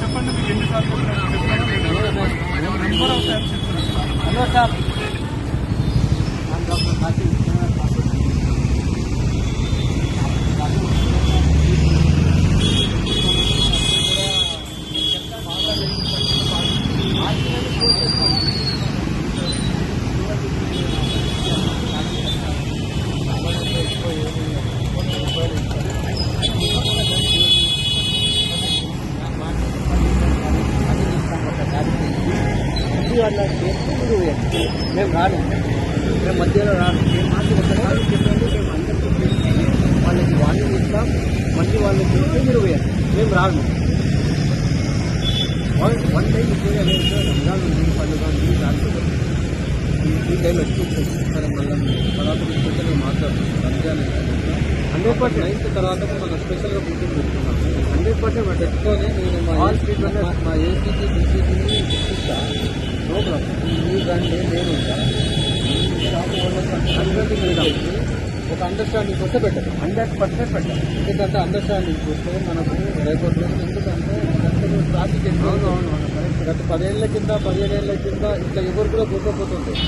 చెప్పండి మీకు ఎన్నిసార్లు నెంబర్ ఆఫ్ టైమ్స్ చెప్తున్నాను. హలో సార్, వాళ్ళ చేస్తే మీరు మేము రాను, మేము మధ్యలో రాను. మేము మాకు ఒకసారి చెప్పండి, మేము అందరికీ వాళ్ళకి వార్నింగ్ ఇస్తాం. మళ్ళీ వాళ్ళు చేస్తే మీరు వేయండి, మేము రాను. వన్ టైం ఇచ్చేది అదే రంజాన్ ఉంది, పండుగ ఉంది, దాంట్లో ఈ టైం వచ్చి సరే మళ్ళీ తర్వాత స్పెషల్గా మాట్లాడుతున్నాం. రంజాన్ 100% 9th తర్వాత మనం స్పెషల్గా బుకింగ్ పెట్టుకున్నాం. 100% పెట్టుకొని నేను మా ఏసీకి బీసీకి ఇస్తా. నో ప్రాబ్లం, మీరు రండి, నేను ఒక అండర్స్టాండింగ్ వస్తే పెట్టండి. 100% పెట్టండి. ఎందుకంటే అండర్స్టాండింగ్ వస్తే మనకు రేపట్లో, ఎందుకంటే ట్రాఫిక్ ఎక్కువ. గత 10 ఏళ్ల కింద 15 ఏళ్ల కింద ఇట్లా ఎవరు కూడా పోకపోతుంటాయి.